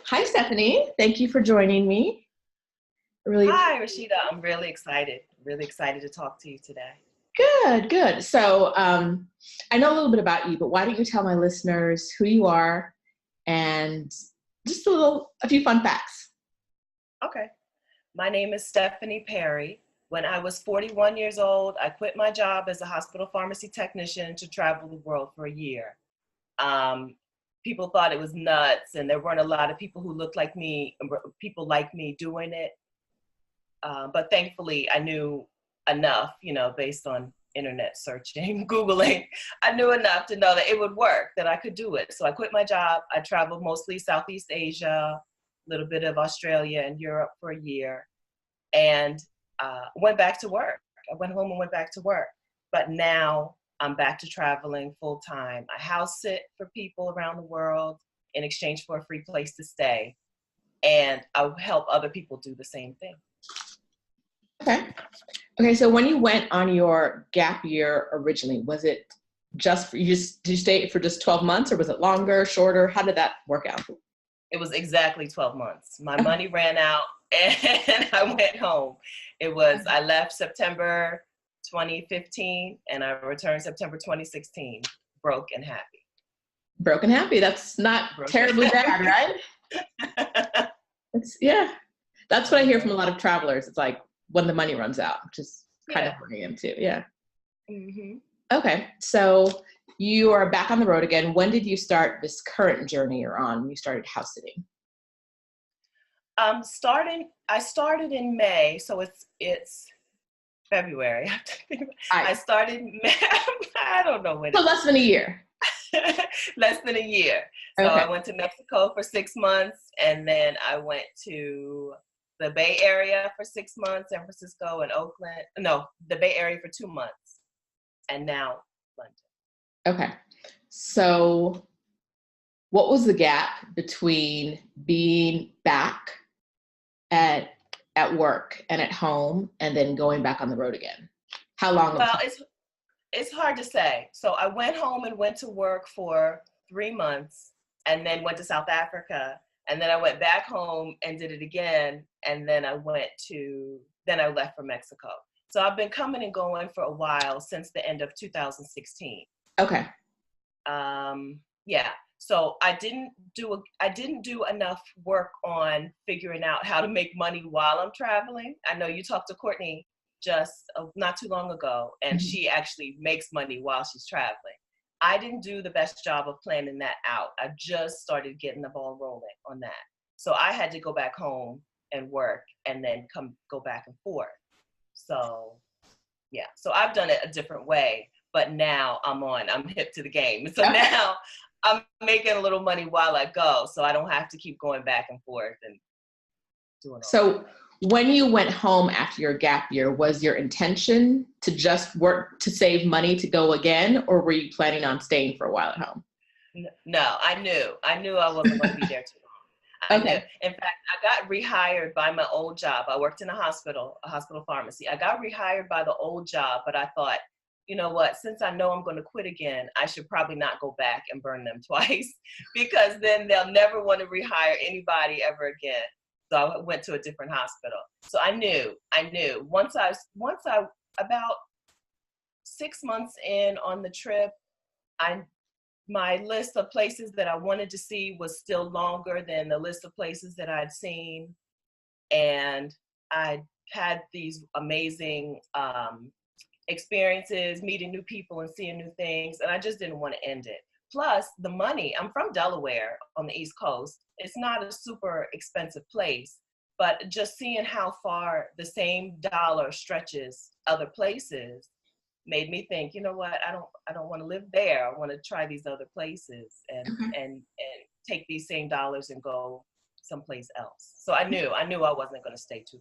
Hi, Stephanie. Thank you for joining me. I really Hi, Rashida. I'm really excited. Really excited to talk to you today. good. So, I know a little bit about you, but why don't you tell my listeners who you are and just a few fun facts? Okay. My name is Stephanie Perry. When I was 41 years old, I quit my job as a hospital pharmacy technician to travel the world for a year. Um, People thought it was nuts, and there weren't a lot of people who looked like me, people like me doing it. But thankfully, I knew enough, based on internet searching, Googling, I knew enough to know that it would work, that I could do it. So I quit my job. I traveled mostly Southeast Asia, a little bit of Australia and Europe for a year, and went back to work. I went home and went back to work. But now I'm back to traveling full time. I house sit for people around the world in exchange for a free place to stay. And I help other people do the same thing. Okay. Okay. So, when you went on your gap year originally, was it just for did you stay for just 12 months or was it longer, shorter? How did that work out? It was exactly 12 months. My money ran out and I went home. I left September 2015 and I returned September 2016, broke and happy. Broken happy. That's not Broke terribly bad, right? Yeah. That's what I hear from a lot of travelers. It's like when the money runs out, which is kind of Yeah. where I am too. Yeah. hmm Okay. So you are back on the road again. When did you start this current journey you're on when you started house sitting? I started in May, so it's February. I I started May, I don't know when so it less than a year. less than a year. So Okay. I went to Mexico for 6 months, and then I went to the Bay Area for 6 months, San Francisco and Oakland. No, the Bay Area for 2 months, and now London. Okay. So what was the gap between being back at work and at home and then going back on the road again? How long of Well, time? it's hard to say. So I went home and went to work for 3 months, and then went to South Africa, and then I went back home and did it again, and then I left for Mexico. So I've been coming and going for a while since the end of 2016. Okay. Yeah. So I didn't do enough work on figuring out how to make money while I'm traveling. I know you talked to Courtney just not too long ago, and Mhm. she actually makes money while she's traveling. I didn't do the best job of planning that out. I just started getting the ball rolling on that. So I had to go back home and work and then go back and forth. So yeah, so I've done it a different way, but now I'm hip to the game. So Okay. now I'm making a little money while I go, so I don't have to keep going back and forth and doing all So when you went home after your gap year, was your intention to just work to save money to go again, or were you planning on staying for a while at home? that. No, I knew I wasn't going to be there too long. I knew. Okay. In fact, I got rehired by my old job. I worked in a hospital pharmacy. I got rehired by the old job, but I thought, you know what, since I know I'm going to quit again, I should probably not go back and burn them twice because then they'll never want to rehire anybody ever again. So I went to a different hospital. So I knew. Once I about 6 months in on the trip, I my list of places that I wanted to see was still longer than the list of places that I'd seen. And I had these amazing experiences, meeting new people and seeing new things. And I just didn't want to end it. Plus, the money, I'm from Delaware on the East Coast. It's not a super expensive place, but just seeing how far the same dollar stretches other places made me think, you know what, I don't want to live there. I want to try these other places and take these same dollars and go someplace else. So I knew I wasn't going to stay too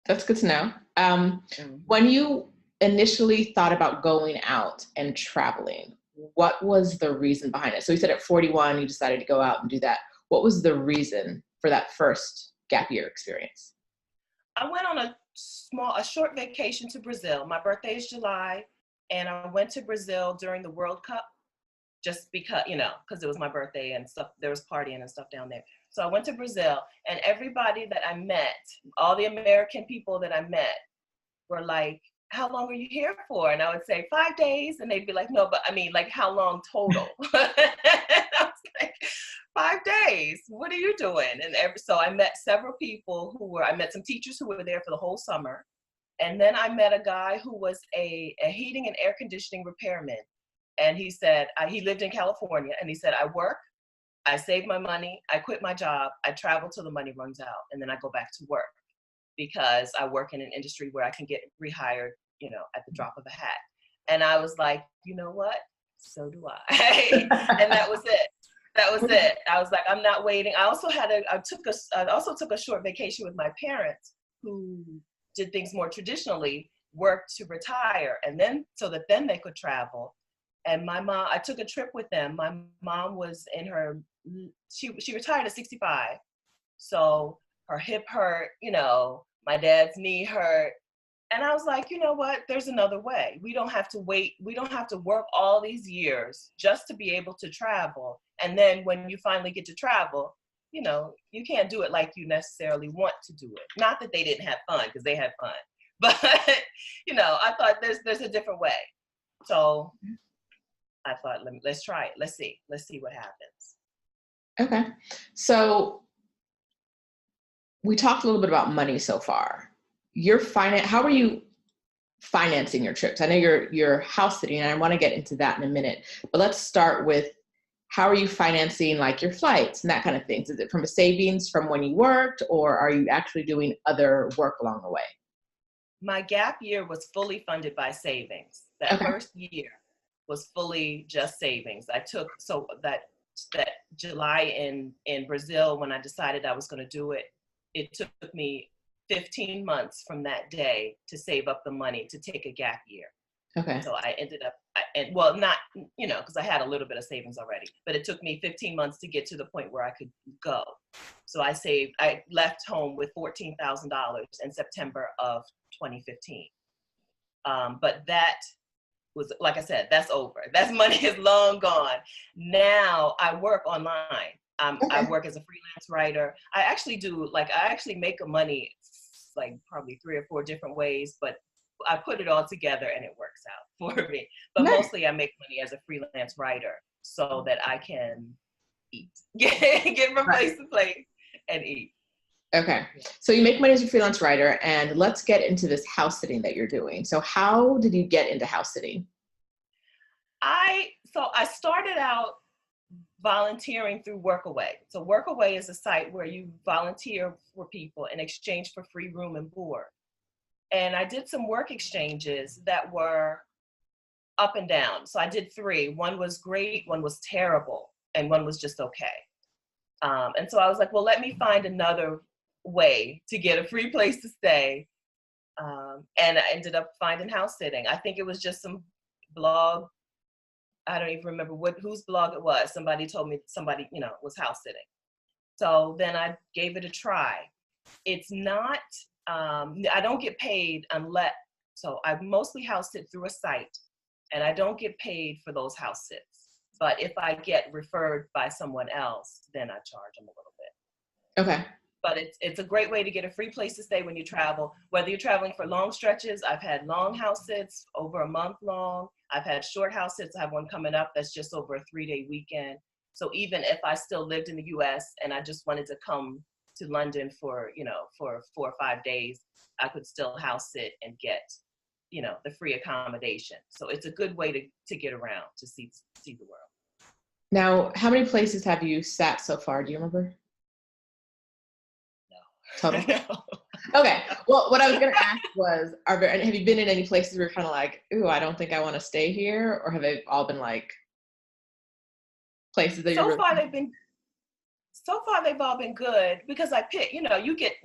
That's good to know. long. When you initially thought about going out and traveling, what was the reason behind it? So you said at 41, you decided to go out and do that. What was the reason for that first gap year experience? I went on a short vacation to Brazil. My birthday is July, and I went to Brazil during the World Cup. just because, because it was my birthday and stuff, there was partying and stuff down there. So I went to Brazil, and everybody that I met, all the American people that I met were like, how long are you here for? And I would say 5 days. And they'd be like, no, but I mean, like, how long total? I was like, 5 days. What are you doing? And so I met several people I met some teachers who were there for the whole summer. And then I met a guy who was a heating and air conditioning repairman. And he said, he lived in California, and he said, I work, I save my money, I quit my job, I travel till the money runs out, and then I go back to work, because I work in an industry where I can get rehired, at the drop of a hat. And I was like, you know what? So do I. And that was it. That was it. I was like, I'm not waiting. I also took a short vacation with my parents, who did things more traditionally, worked to retire, and then so that then they could travel. And my mom, I took a trip with them. My mom was she retired at 65. So her hip hurt, my dad's knee hurt. And I was like, you know what? There's another way. We don't have to wait. We don't have to work all these years just to be able to travel. And then when you finally get to travel, you can't do it like you necessarily want to do it. Not that they didn't have fun, because they had fun. But, I thought there's a different way. So I thought, let's try it. Let's see what happens. Okay. So we talked a little bit about money so far. How are you financing your trips? I know you're house sitting, and I want to get into that in a minute, but let's start with, how are you financing like your flights and that kind of things? Is it from a savings from when you worked, or are you actually doing other work along the way? My gap year was fully funded by savings. That first year was fully just savings. I took, so that July in Brazil, when I decided I was going to do it, it took me 15 months from that day to save up the money to take a gap year. Okay. So I ended up, not, because I had a little bit of savings already, but it took me 15 months to get to the point where I could go. So I left home with $14,000 in September of 2015. But that was, like I said, that's over. That money is long gone. Now I work online. I work as a freelance writer. I actually make money like probably 3 or 4 different ways, but I put it all together and it works out for me. But mostly I make money as a freelance writer so that I can eat, get from place to place and eat. Okay. So you make money as a freelance writer, and let's get into this house sitting that you're doing. So how did you get into house sitting? I started out volunteering through Workaway. So Workaway is a site where you volunteer for people in exchange for free room and board. And I did some work exchanges that were up and down. So I did 3. One was great, one was terrible, and one was just okay. And so I was like, well, let me find another way to get a free place to stay. And I ended up finding house sitting. I think it was just some blog. I don't even remember whose blog it was. Somebody told me somebody, was house sitting. So then I gave it a try. It's not, I don't get paid so I mostly house sit through a site, and I don't get paid for those house sits. But if I get referred by someone else, then I charge them a little bit. Okay. But it's a great way to get a free place to stay when you travel. Whether you're traveling for long stretches, I've had long house sits over a month long. I've had short house sits. I have one coming up that's just over a 3-day weekend. So even if I still lived in the US and I just wanted to come to London for 4 or 5 days, I could still house sit and get, the free accommodation. So it's a good way to get around, to see the world. Now, how many places have you sat so far? Do you remember? Total? No. Okay. Well, what I was going to ask was, have you been in any places where you're kind of like, ooh, I don't think I want to stay here? Or have they all been like places that so far they've all been good, because I pick, you get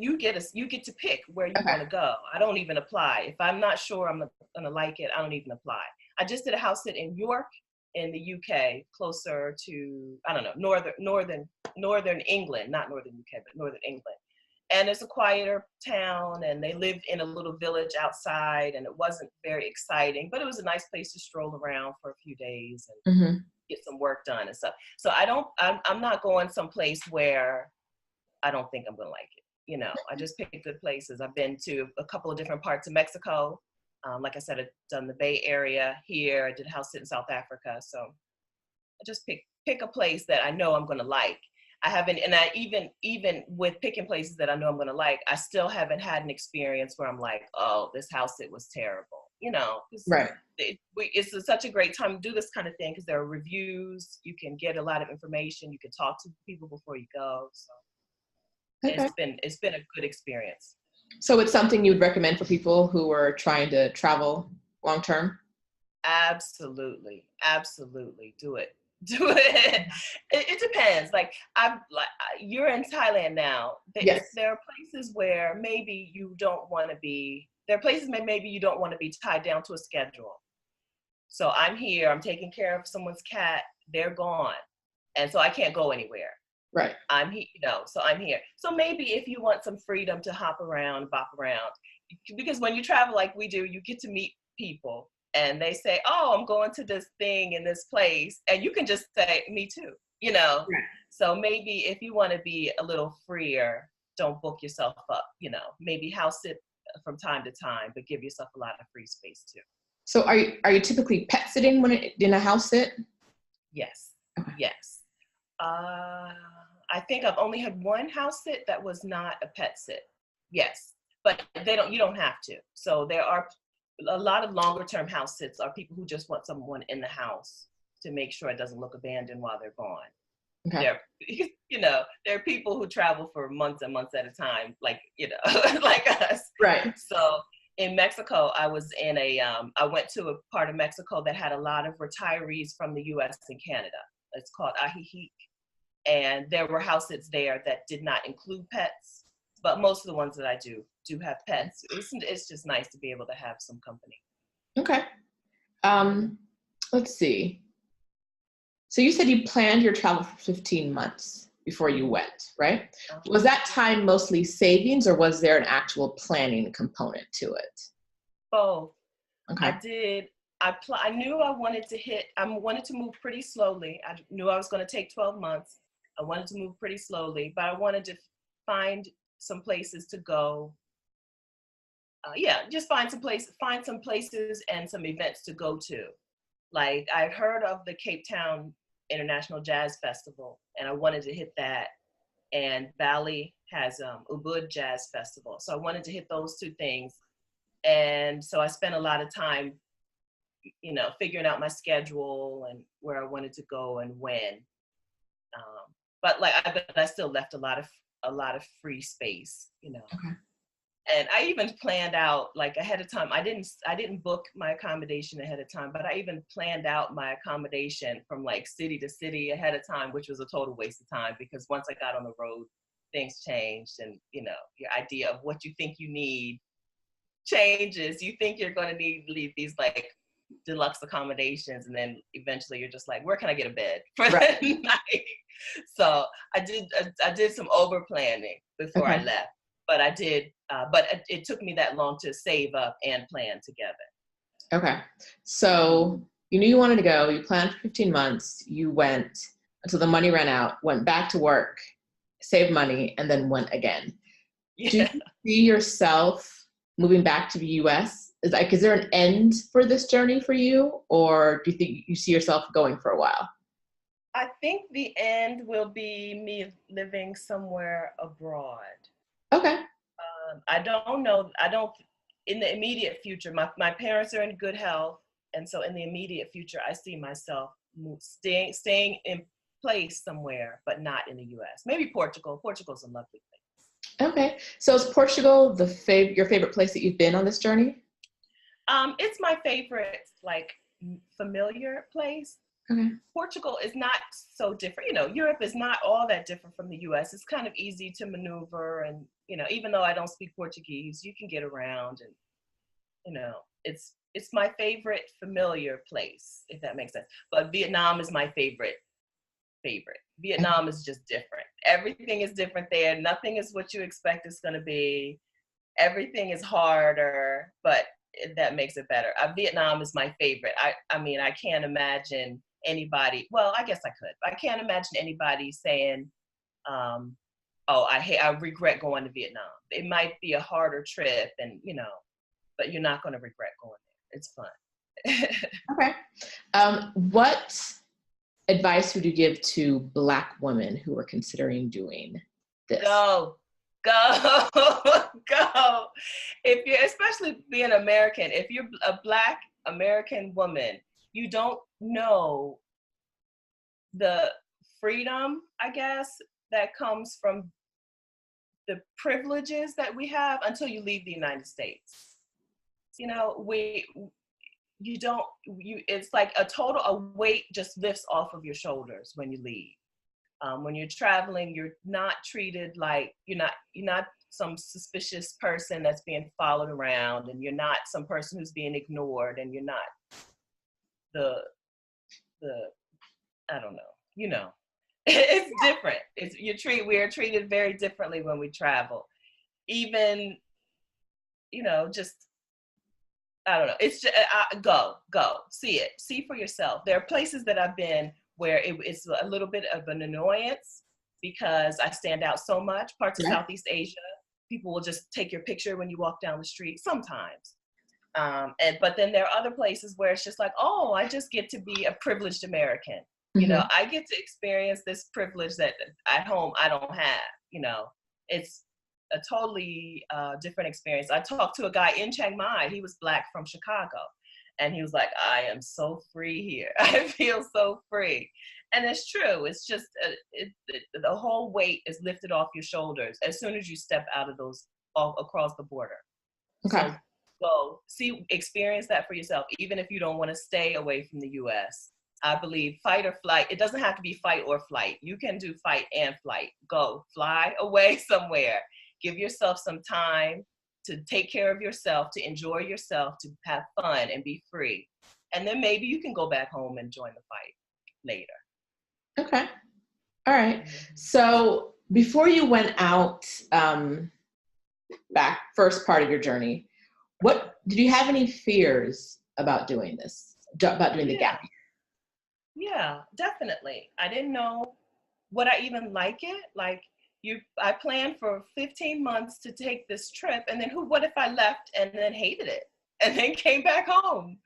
to pick where you want to go. I don't even apply. If I'm not sure I'm going to like it, I don't even apply. I just did a house sit in York in the UK, closer to, I don't know, northern England, not northern UK, but northern England. And it's a quieter town, and they live in a little village outside, and it wasn't very exciting, but it was a nice place to stroll around for a few days. And get some work done and stuff. So I'm not going someplace where I don't think I'm gonna like it. You know, I just pick good places. I've been to a couple of different parts of Mexico. Like I said, I've done the Bay Area here. I did a house sit in South Africa. So I just pick a place that I know I'm gonna like. I haven't, and I even with picking places that I know I'm gonna like, I still haven't had an experience where I'm like, oh, this house sit was terrible. You know, Right. It's such a great time to do this kind of thing because there are reviews. You can get a lot of information. You can talk to people before you go. So Okay. it's been a good experience. So it's something you would recommend for people who are trying to travel long term? Absolutely, absolutely, do it. Do it. It depends. You're in Thailand now. Yes. There are places where maybe you don't want to be. There are places maybe you don't want to be tied down to a schedule. So I'm here. I'm taking care of someone's cat. They're gone, and so I can't go anywhere. Right. I'm here, so I'm here. So maybe if you want some freedom to hop around, bop around, because when you travel like we do, you get to meet people and they say, oh, I'm going to this thing in this place. And you can just say, me too, Right. So maybe if you want to be a little freer, don't book yourself up, maybe house sit from time to time, but give yourself a lot of free space too. So are you typically pet sitting when in a house sit? Yes. Okay. Yes. I think I've only had one house sit that was not a pet sit. Yes, but you don't have to. So there are a lot of longer term house sits are people who just want someone in the house to make sure it doesn't look abandoned while they're gone. Okay. There are people who travel for months and months at a time, like, like us. Right. So in Mexico, I went to a part of Mexico that had a lot of retirees from the US and Canada. It's called Ajijic. And there were house sits there that did not include pets, but most of the ones that I do have pets. It's just nice to be able to have some company. Okay. Let's see. So you said you planned your travel for 15 months before you went, right? Was that time mostly savings or was there an actual planning component to it? Both. Okay. I knew I wanted to move pretty slowly. I knew I was going to take 12 months. I wanted to move pretty slowly, but I wanted to find some places to go. Just find some places and some events to go to. Like I've heard of the Cape Town International Jazz Festival, and I wanted to hit that. And Bali has Ubud Jazz Festival, so I wanted to hit those two things. And so I spent a lot of time, figuring out my schedule and where I wanted to go and when. But I still left a lot of free space, Okay. And I even planned out like ahead of time. I didn't book my accommodation ahead of time, but I even planned out my accommodation from like city to city ahead of time, which was a total waste of time because once I got on the road, things changed and, your idea of what you think you need changes. You think you're going to need these like deluxe accommodations, and then eventually you're just like, where can I get a bed for Right. the night? So I did some over planning before I left, but it took me that long to save up and plan together. Okay. So you knew you wanted to go, you planned for 15 months, you went until the money ran out, went back to work, saved money, and then went again. Yeah. Do you see yourself moving back to the US? Is there an end for this journey for you? Or do you think you see yourself going for a while? I think the end will be me living somewhere abroad. Okay. I don't know. In the immediate future, my parents are in good health. And so in the immediate future, I see myself staying in place somewhere, but not in the US. Maybe Portugal. Portugal's a lovely place. Okay. So is Portugal your favorite place that you've been on this journey? It's my favorite, familiar place. Okay. Portugal is not so different. Europe is not all that different from the US. It's kind of easy to maneuver and, even though I don't speak Portuguese, you can get around and, it's my favorite familiar place, if that makes sense. But Vietnam is my favorite. Vietnam is just different. Everything is different there. Nothing is what you expect it's going to be. Everything is harder, but that makes it better. Vietnam is my favorite. I mean, I can't imagine anybody, well, I guess I could. I can't imagine anybody saying, oh, I regret going to Vietnam. It might be a harder trip and, but you're not going to regret going there. It's fun. Okay. What advice would you give to Black women who are considering doing this? Go. If you're, especially being American, if you're a Black American woman, you don't know the freedom, I guess, that comes from the privileges that we have until you leave the United States. It's like a weight just lifts off of your shoulders when you leave. When you're traveling, you're not treated like, you're not some suspicious person that's being followed around, and you're not some person who's being ignored, and you're not the I don't know, it's different. We're treated very differently when we travel. Even, just, I don't know. It's just, go, see for yourself. There are places that I've been where it's a little bit of an annoyance because I stand out so much. Parts of Southeast Asia, people will just take your picture when you walk down the street sometimes. But then there are other places where it's just like, oh, I just get to be a privileged American. I get to experience this privilege that at home I don't have. It's a totally different experience. I talked to a guy in Chiang Mai. He was Black from Chicago. And he was like, I am so free here. I feel so free. And it's true. It's just, the whole weight is lifted off your shoulders as soon as you step out of those, across the border. Okay. So experience that for yourself, even if you don't want to stay away from the US. I believe fight or flight. It doesn't have to be fight or flight. You can do fight and flight. Go, fly away somewhere. Give yourself some time to take care of yourself, to enjoy yourself, to have fun and be free. And then maybe you can go back home and join the fight later. Okay. All right. So before you went out, back first part of your journey, did you have any fears about doing this, about doing the gap year? Yeah, definitely. I didn't know would I even like it. I planned for 15 months to take this trip, and then what if I left and then hated it and then came back home,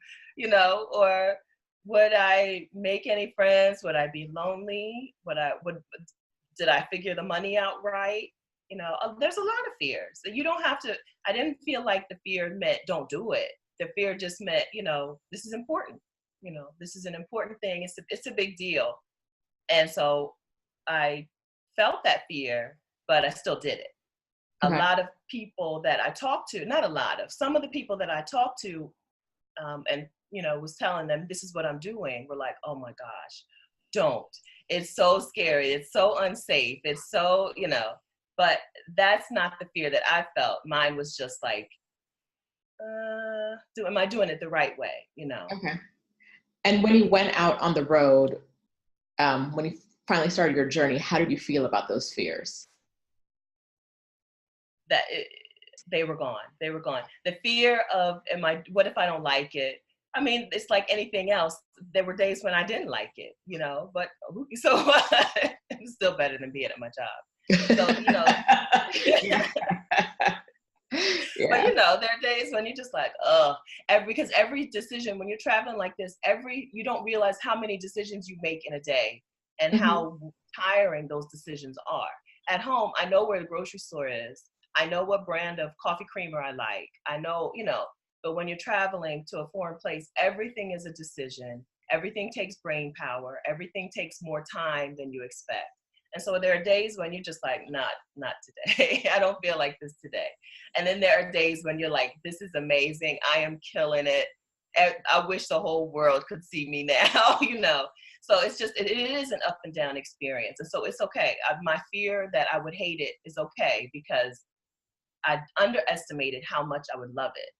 or would I make any friends? Would I be lonely? Did I figure the money out right? There's a lot of fears. You don't have to, I didn't feel like the fear meant don't do it. The fear just meant, this is important. This is an important thing. It's a big deal. And so I felt that fear, but I still did it. Okay. A lot of people that I talked to, not a lot of, some of the people that I talked to and, was telling them, this is what I'm doing, were like, oh my gosh, don't. It's so scary. It's so unsafe. It's so, but that's not the fear that I felt. Mine was just like, am I doing it the right way? Okay. And when you went out on the road, when you finally started your journey, how did you feel about those fears? They were gone. They were gone. The fear of, what if I don't like it? I mean, it's like anything else. There were days when I didn't like it, but so it's still better than being at my job. So, Yeah. But there are days when you're just like, because every decision, when you're traveling like this, you don't realize how many decisions you make in a day and how tiring those decisions are. At home, I know where the grocery store is. I know what brand of coffee creamer I like. I know, but when you're traveling to a foreign place, everything is a decision. Everything takes brain power. Everything takes more time than you expect. And so there are days when you're just like, not today. I don't feel like this today. And then there are days when you're like, this is amazing. I am killing it. I wish the whole world could see me now, So it's just, it is an up and down experience. And so it's okay. My fear that I would hate it is okay because I underestimated how much I would love it.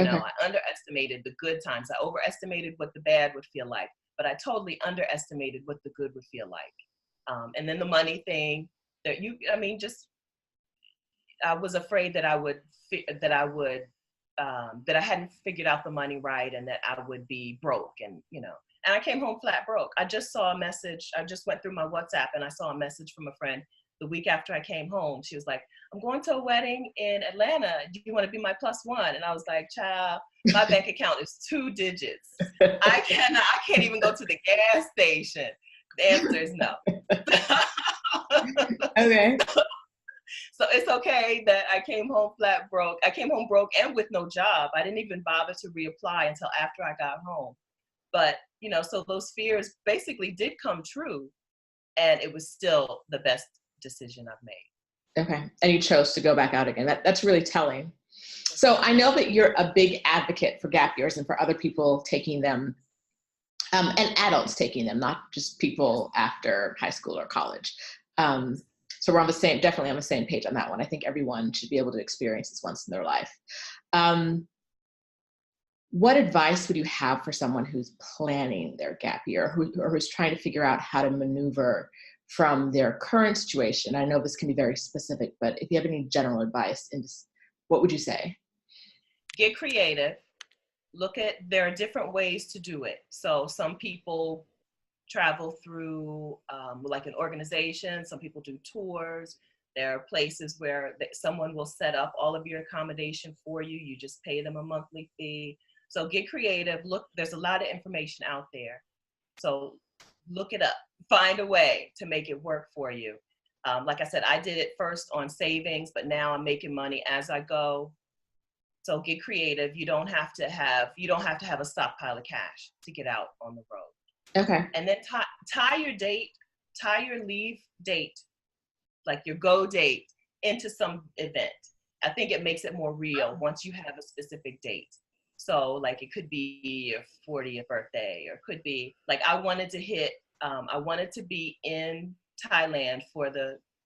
I underestimated the good times. I overestimated what the bad would feel like, but I totally underestimated what the good would feel like. And then the money thing I was afraid that I hadn't figured out the money right and that I would be broke. And, And I came home flat broke. I just saw a message. I just went through my WhatsApp and I saw a message from a friend the week after I came home. She was like, I'm going to a wedding in Atlanta. Do you want to be my plus one? And I was like, child, my bank account is 2 digits. I can't even go to the gas station. The answer is no. Okay. So it's okay that I came home flat broke. I came home broke and with no job. I didn't even bother to reapply until after I got home. But, you know, so those fears basically did come true, and it was still the best decision I've made. Okay. And you chose to go back out again. That's really telling. So I know that you're a big advocate for gap years and for other people taking them, and adults taking them, not just people after high school or college. So we're definitely on the same page on that one. I think everyone should be able to experience this once in their life. What advice would you have for someone who's planning their gap year, or who's trying to figure out how to maneuver from their current situation? I know this can be very specific, but if you have any general advice, what would you say? Get creative. There are different ways to do it. So some people travel through like an organization. Some people do tours. There are places where someone will set up all of your accommodation for you. You just pay them a monthly fee. So get creative. Look, there's a lot of information out there. So look it up. Find a way to make it work for you. Like I said, I did it first on savings, but now I'm making money as I go. So get creative. You don't have to have a stockpile of cash to get out on the road. Okay. And then tie your leave date, like your go date, into some event. I think it makes it more real once you have a specific date. So like it could be your 40th birthday, or it could be like I wanted to be in Thailand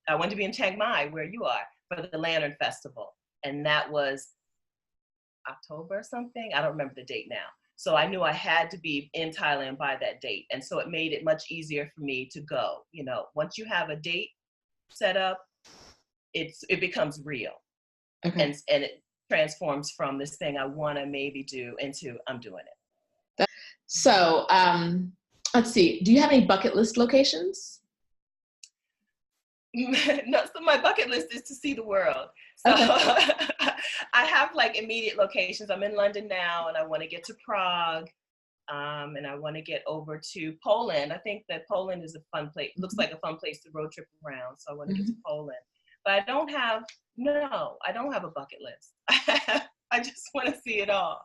I wanted to be in Chiang Mai, where you are, for the Lantern Festival. And that was October or something. I don't remember the date now. So I knew I had to be in Thailand by that date. And so it made it much easier for me to go. You know, once you have a date set up, it becomes real. Okay. And it transforms from this thing I want to maybe do into I'm doing it. So let's see. Do you have any bucket list locations? No, so my bucket list is to see the world. So okay. I have like immediate locations. I'm in London now, and I want to get to Prague, and I want to get over to Poland. I think that Poland is a fun place. Looks like a fun place to road trip around. So I want to get to Poland, but I don't have a bucket list. I just want to see it all.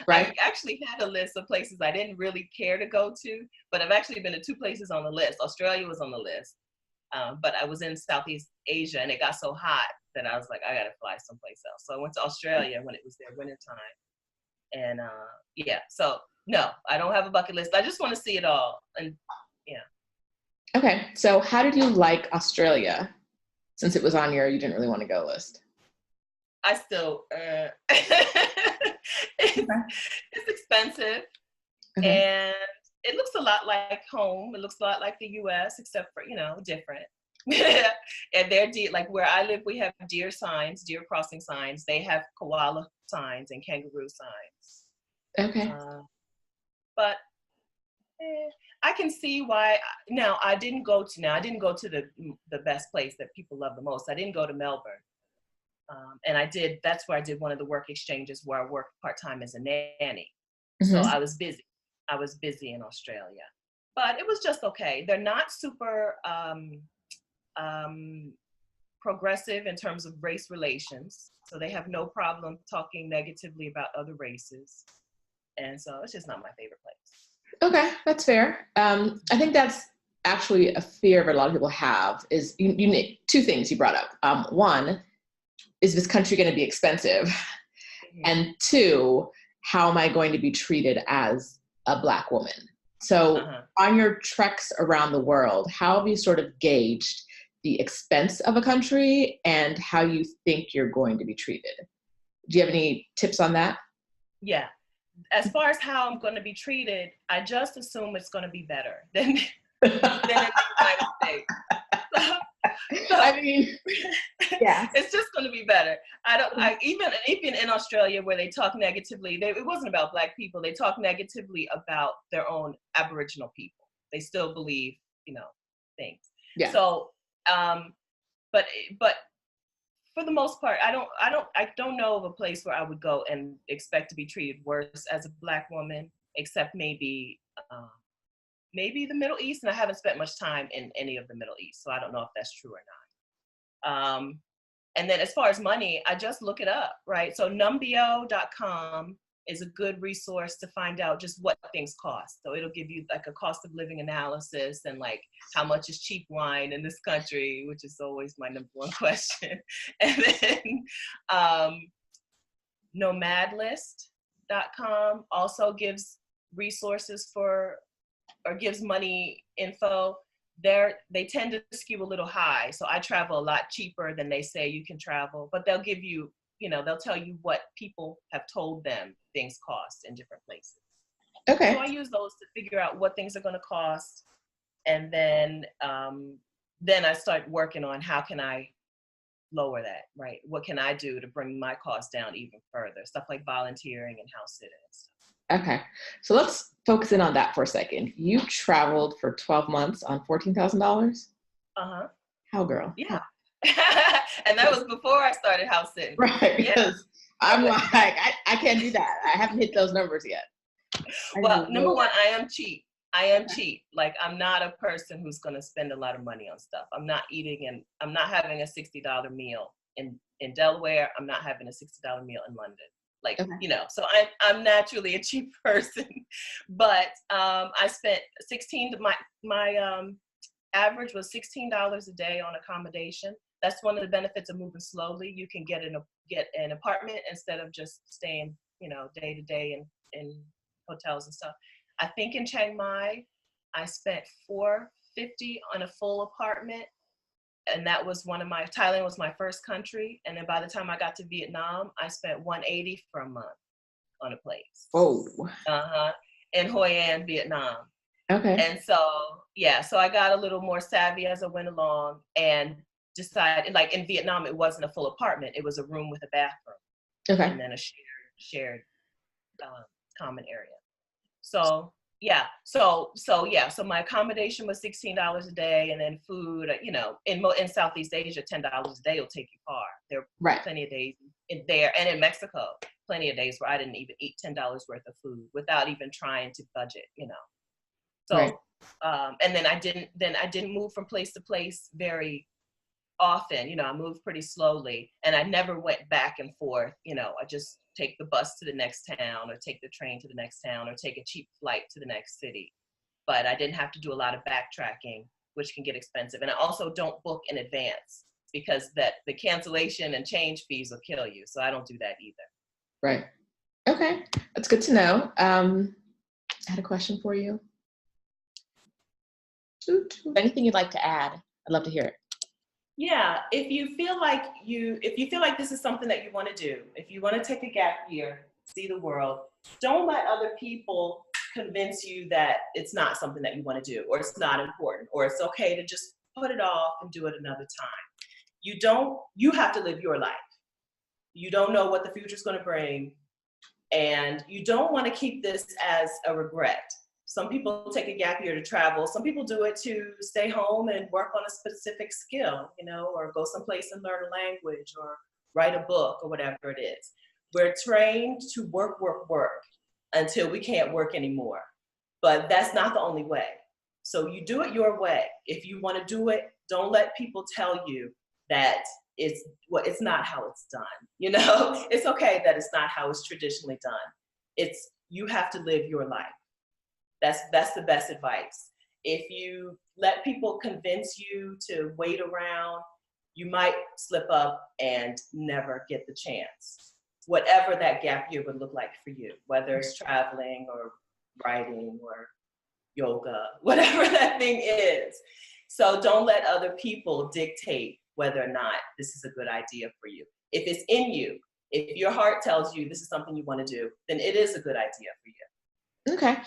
Right. I actually had a list of places I didn't really care to go to, but I've actually been to 2 places on the list. Australia was on the list. But I was in Southeast Asia, and it got so hot that I was like, I gotta fly someplace else. So I went to Australia when it was their wintertime. And yeah, so no, I don't have a bucket list. I just want to see it all. And yeah. Okay, so how did you like Australia, since it was on your you didn't really want to go list? I still, it's expensive. Okay. And it looks a lot like home. It looks a lot like the U.S., except for, different. And like where I live, we have deer crossing signs. They have koala signs and kangaroo signs. Okay. But I can see why. Now, I didn't go to the best place that people love the most. I didn't go to Melbourne. And that's where I did one of the work exchanges where I worked part-time as a nanny. Mm-hmm. So I was busy in Australia, but it was just okay. They're not super progressive in terms of race relations. So they have no problem talking negatively about other races. And so it's just not my favorite place. Okay, that's fair. I think that's actually a fear that a lot of people have is you need 2 things you brought up. One, is this country going to be expensive? Mm-hmm. And 2, how am I going to be treated as a Black woman? So on your treks around the world, how have you sort of gauged the expense of a country and how you think you're going to be treated? Do you have any tips on that? Yeah. As far as how I'm going to be treated, I just assume it's going to be better than in the United States. So, I mean, yeah. it's just going to be better. Even in Australia where they talk negatively, it wasn't about Black people. They talk negatively about their own Aboriginal people. They still believe, things. Yeah. So, but for the most part, I don't know of a place where I would go and expect to be treated worse as a Black woman, except maybe the Middle East. And I haven't spent much time in any of the Middle East, so I don't know if that's true or not. And then as far as money, I just look it up, right? So numbeo.com is a good resource to find out just what things cost. So it'll give you like a cost of living analysis and like how much is cheap wine in this country, which is always my number one question. And then nomadlist.com also gives resources or gives money info. They tend to skew a little high. So I travel a lot cheaper than they say you can travel, but they'll give you, they'll tell you what people have told them things cost in different places. Okay. So I use those to figure out what things are going to cost. And then I start working on how can I lower that, right? What can I do to bring my costs down even further? Stuff like volunteering and house sitting and stuff. Okay. So let's focus in on that for a second. You traveled for 12 months on $14,000? Uh-huh. How, girl? Yeah. And that was before I started house sitting. Right. Yeah. Because I'm like, I can't do that. I haven't hit those numbers yet. Well, number one, I am cheap. Cheap. Like, I'm not a person who's going to spend a lot of money on stuff. I'm not having a $60 meal in Delaware. I'm not having a $60 meal in London. Like, okay. So I'm naturally a cheap person, but I spent my average was $16 a day on accommodation. That's one of the benefits of moving slowly. You can get an apartment instead of just staying, day to day in hotels and stuff. I think in Chiang Mai, I spent $450 on a full apartment. And that was Thailand was my first country. And then by the time I got to Vietnam, I spent $180 for a month on a place. Oh. In Hoi An, Vietnam. Okay. And so, so I got a little more savvy as I went along and decided, like in Vietnam, it wasn't a full apartment. It was a room with a bathroom. Okay. And then a shared common area. So my accommodation was $16 a day, and then food, in Southeast Asia, $10 a day will take you far. There are plenty of days in there, and in Mexico, plenty of days where I didn't even eat $10 worth of food without even trying to budget, So, and then I didn't move from place to place very often. I moved pretty slowly, and I never went back and forth. I just take the bus to the next town, or take the train to the next town, or take a cheap flight to the next city. But I didn't have to do a lot of backtracking, which can get expensive. And I also don't book in advance, because the cancellation and change fees will kill you. So I don't do that either. Right. Okay. That's good to know. I had a question for you. Anything you'd like to add? I'd love to hear it. Yeah, if you feel like this is something that you want to do, if you want to take a gap year, see the world, don't let other people convince you that it's not something that you want to do, or it's not important, or it's okay to just put it off and do it another time. You have to live your life. You don't know what the future is going to bring, and you don't want to keep this as a regret. Some people take a gap year to travel. Some people do it to stay home and work on a specific skill, or go someplace and learn a language, or write a book, or whatever it is. We're trained to work until we can't work anymore. But that's not the only way. So you do it your way. If you want to do it, don't let people tell you that it's not how it's done. It's okay that it's not how it's traditionally done. You have to live your life. That's the best advice. If you let people convince you to wait around, you might slip up and never get the chance. Whatever that gap year would look like for you, whether it's traveling or writing or yoga, whatever that thing is. So don't let other people dictate whether or not this is a good idea for you. If it's in you, if your heart tells you this is something you want to do, then it is a good idea for you. Okay.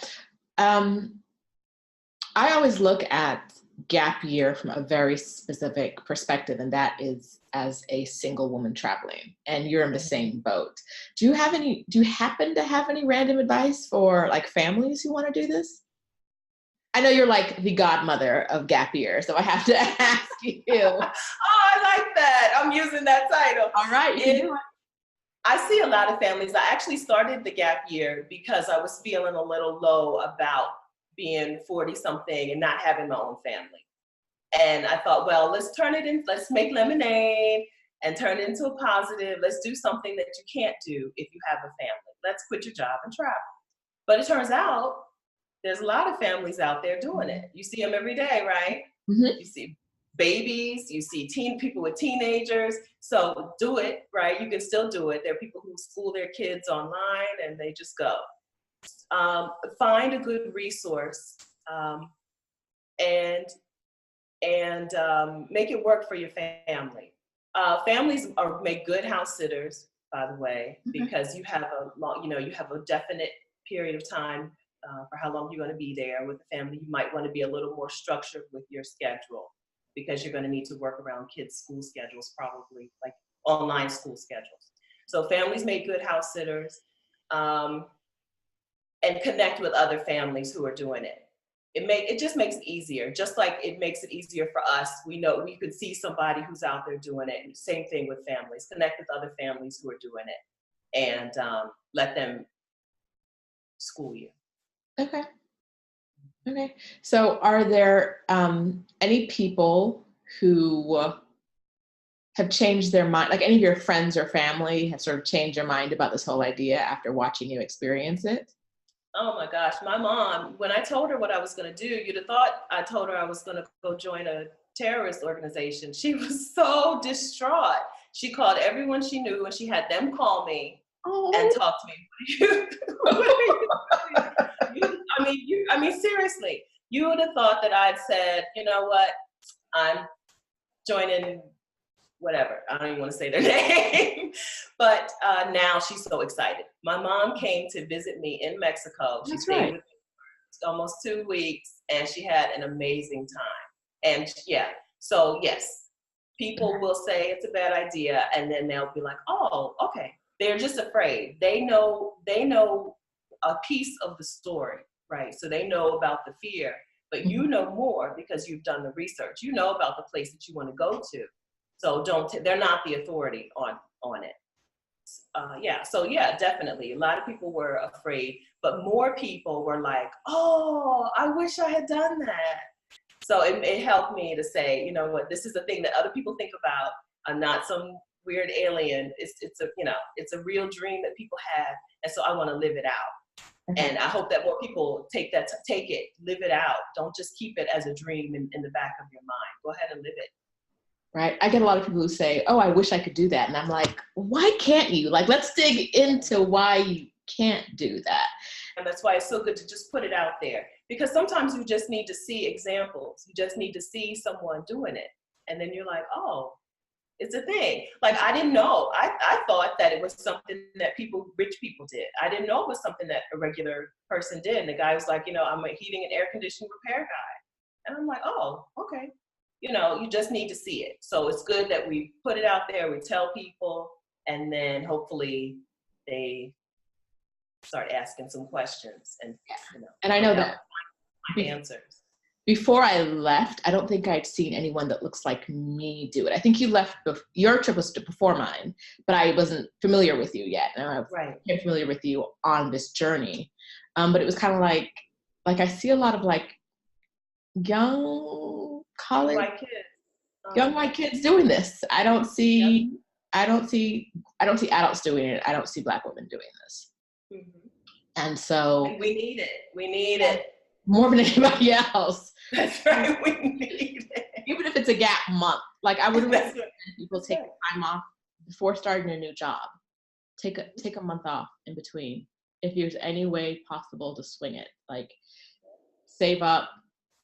I always look at gap year from a very specific perspective, and that is as a single woman traveling, and you're in the same boat. Do you happen to have any random advice for like families who want to do this? I know you're like the godmother of gap year, so I have to ask you. Oh, I like that. I'm using that title. All right, you can do it. I see a lot of families. I actually started the gap year because I was feeling a little low about being 40 something and not having my own family. And I thought, well, let's make lemonade and turn it into a positive. Let's do something that you can't do if you have a family. Let's quit your job and travel. But it turns out there's a lot of families out there doing it. You see them every day, right? Mm-hmm. You see babies, you see people with teenagers. So do it, right? You can still do it. There are people who school their kids online and they just go. Find a good resource and make it work for your family. Families make good house sitters, by the way, because you have a definite period of time for how long you're going to be there with the family. You might want to be a little more structured with your schedule because you're going to need to work around kids' school schedules, probably like online school schedules. So families make good house sitters and connect with other families who are doing it. It just makes it easier. Just like it makes it easier for us. We know we could see somebody who's out there doing it. And same thing with families. Connect with other families who are doing it and let them school you. Okay. So are there any people who have changed their mind, like any of your friends or family have sort of changed their mind about this whole idea after watching you experience it? Oh my gosh, my mom, when I told her what I was going to do, you'd have thought I told her I was going to go join a terrorist organization. She was so distraught. She called everyone she knew and she had them call me and talk to me. I mean, seriously, you would have thought that I'd said, you know what, I'm joining whatever. I don't even want to say their name. But now she's so excited. My mom came to visit me in Mexico. She stayed with me for almost 2 weeks and she had an amazing time. And so yes, people will say it's a bad idea and then they'll be like, oh, okay. They're just afraid. They know a piece of the story, right? So they know about the fear, but you know more because you've done the research. You know about the place that you want to go to. So they're not the authority on it. So definitely. A lot of people were afraid, but more people were like, oh, I wish I had done that. So it helped me to say, you know what, this is the thing that other people think about. I'm not some weird alien. It's a real dream that people have. And so I want to live it out. And I hope that more people take it, live it out. Don't just keep it as a dream in the back of your mind. Go ahead and live it. Right. I get a lot of people who say, oh, I wish I could do that. And I'm like, why can't you? Like, let's dig into why you can't do that. And that's why it's so good to just put it out there. Because sometimes you just need to see examples. You just need to see someone doing it. And then you're like, oh, it's a thing. Like, I didn't know. I thought that it was something that rich people did. I didn't know it was something that a regular person did. And the guy was like, I'm a heating and air conditioning repair guy. And I'm like, oh, okay. You just need to see it. So it's good that we put it out there, we tell people, and then hopefully they start asking some questions and and I know that answers. Before I left, I don't think I'd seen anyone that looks like me do it. I think you left, your trip was before mine, but I wasn't familiar with you yet. And I became familiar with you on this journey. But it was kind of like I see a lot of like young college, young white kids doing this. I don't see adults doing it. I don't see Black women doing this. Mm-hmm. And so we need it. We need it. More than anybody else. That's right. We need it. Even if it's a gap month. Like I would recommend people take time off before starting a new job. Take a month off in between. If there's any way possible to swing it. Like save up,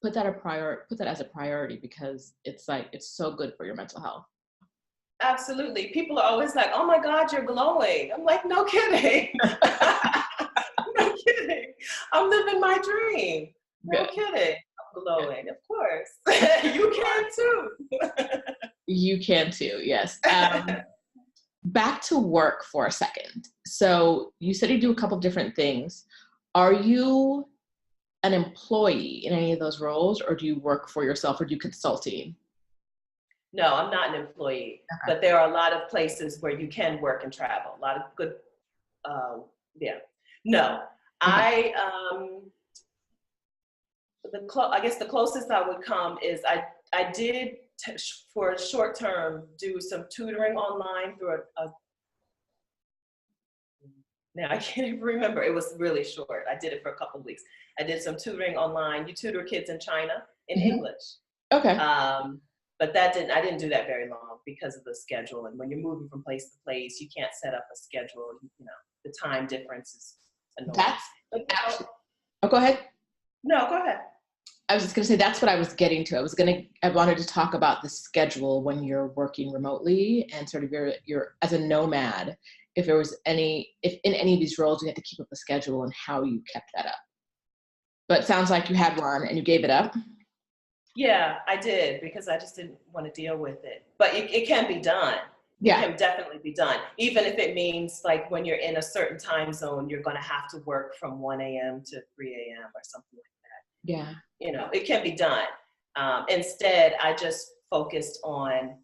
put that as a priority because it's so good for your mental health. Absolutely. People are always like, oh my God, you're glowing. I'm like, no kidding. No kidding. I'm living my dream. No kidding. glowing, of course. You can too. You can too, yes. Back to work for a second. So you said you do a couple different things. Are you an employee in any of those roles, or do you work for yourself, or do you consulting? No, I'm not an employee, but there are a lot of places where you can work and travel. A lot of good, yeah. No, I guess the closest I would come is I did for a short term do some tutoring online through now I can't even remember. It was really short. I did it for a couple of weeks. I did some tutoring online. You tutor kids in China in English. Okay. But I didn't do that very long because of the schedule. And when you're moving from place to place, you can't set up a schedule. You know, the time difference is annoying. Oh, go ahead. No, go ahead. I was just going to say, that's what I was getting to. I wanted to talk about the schedule when you're working remotely and sort of your as a nomad, if in any of these roles you had to keep up a schedule and how you kept that up. But it sounds like you had one and you gave it up. Yeah, I did, because I just didn't want to deal with it. But it can be done. Yeah. It can definitely be done. Even if it means like when you're in a certain time zone, you're going to have to work from 1 a.m. to 3 a.m. or something like that. Yeah. You know, it can be done. Instead, I just focused on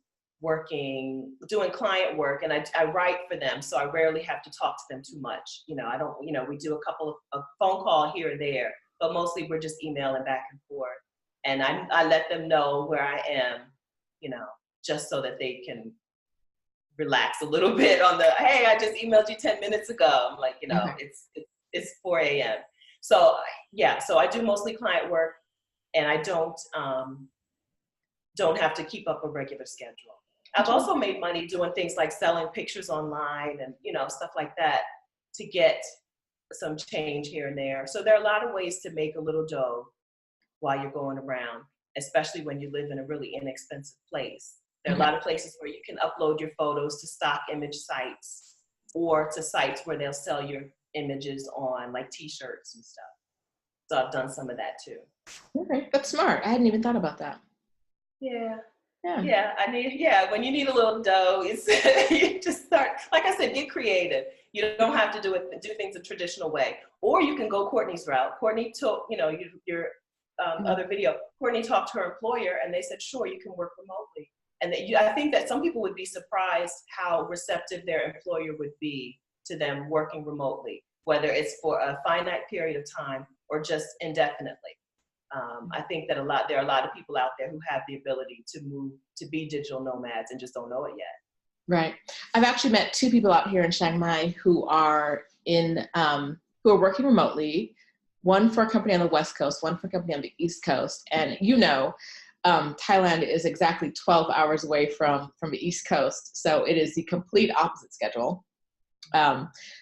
doing client work, and I write for them. So I rarely have to talk to them too much. You know, I don't, we do a couple of phone call here and there, but mostly we're just emailing back and forth. And I let them know where I am, just so that they can relax a little bit on hey, I just emailed you 10 minutes ago. I'm like, it's 4 a.m. So yeah, so I do mostly client work, and I don't have to keep up a regular schedule. I've also made money doing things like selling pictures online and, stuff like that to get some change here and there. So there are a lot of ways to make a little dough while you're going around, especially when you live in a really inexpensive place. There are a lot of places where you can upload your photos to stock image sites or to sites where they'll sell your images on like t-shirts and stuff. So I've done some of that too. Okay, that's smart. I hadn't even thought about that. Yeah. When you need a little dough, you just start, like I said, get creative. You don't have to do things a traditional way. Or you can go Courtney's route. Courtney took, your other video, Courtney talked to her employer and they said, sure, you can work remotely. And I think that some people would be surprised how receptive their employer would be to them working remotely, whether it's for a finite period of time or just indefinitely. I think that there are a lot of people out there who have the ability to move, to be digital nomads and just don't know it yet. Right. I've actually met two people out here in Chiang Mai who are working remotely, one for a company on the West Coast, one for a company on the East Coast. And Thailand is exactly 12 hours away from the East Coast. So it is the complete opposite schedule.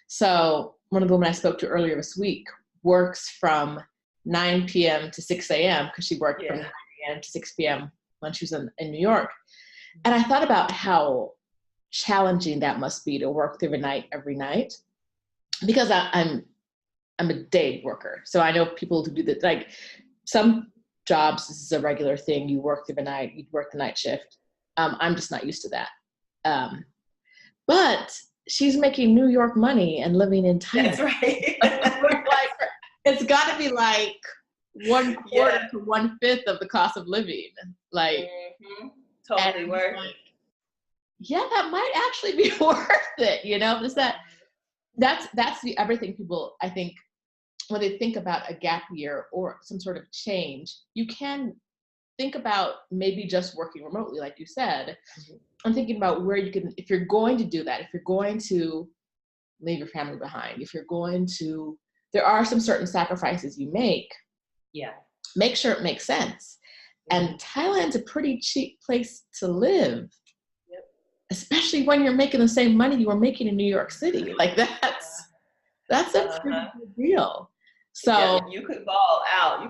So one of the women I spoke to earlier this week works from 9 p.m. to 6 a.m. because she worked from 9 a.m. to 6 p.m. when she was in New York. And I thought about how challenging that must be to work through the night every night, because I'm a day worker. So I know people who do that, like some jobs, this is a regular thing. You work through the night, you work the night shift. I'm just not used to that. But she's making New York money and living in Thailand. That's right. It's got to be like 1/4 to 1/5 of the cost of living. Like, totally worth it. Yeah, that might actually be worth it. That's the other thing people, I think, when they think about a gap year or some sort of change, you can think about maybe just working remotely, like you said. I'm thinking about where you can, if you're going to do that, if you're going to leave your family behind, there are some certain sacrifices you make. Yeah. Make sure it makes sense. And Thailand's a pretty cheap place to live. Yep. Especially when you're making the same money you were making in New York City. Like that's a pretty good deal. So you could ball out. You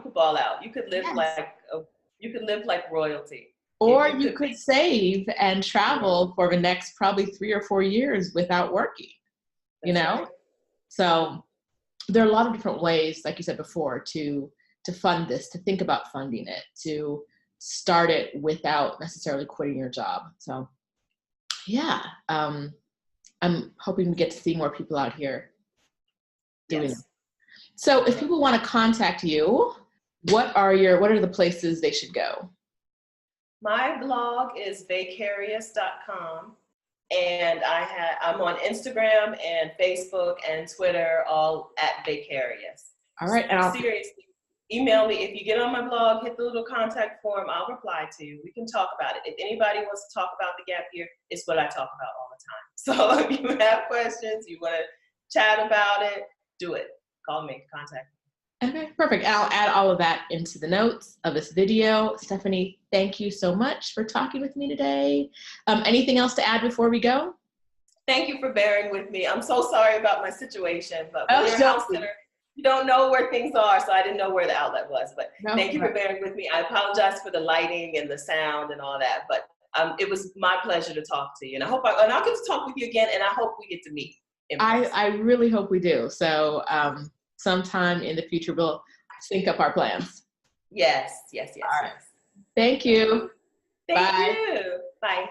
could live like royalty. Or you could save and travel for the next probably 3 or 4 years without working. Right. So there are a lot of different ways, like you said before, to to fund this, to think about funding it, to start it without necessarily quitting your job. So yeah, I'm hoping we get to see more people out here doing it. So if people want to contact you, what are the places they should go? My blog is vacarious.com, and I'm on Instagram and Facebook and Twitter, all at Vacarious. All right. Seriously, email me. If you get on my blog, hit the little contact form, I'll reply to you. We can talk about it. If anybody wants to talk about the gap year, it's what I talk about all the time. So if you have questions, you want to chat about it, do it. Call me, contact me. Okay, perfect. I'll add all of that into the notes of this video. Stephanie, thank you so much for talking with me today. Anything else to add before we go? Thank you for bearing with me. I'm so sorry about my situation, but when you're a house sitter, you don't know where things are, so I didn't know where the outlet was. But thank you for bearing with me. I apologize for the lighting and the sound and all that, but it was my pleasure to talk to you, and I'll get to talk with you again, and I hope we get to meet. I really hope we do. So sometime in the future, we'll sync up our plans. Yes. All right. Thank you. Thank you. Bye.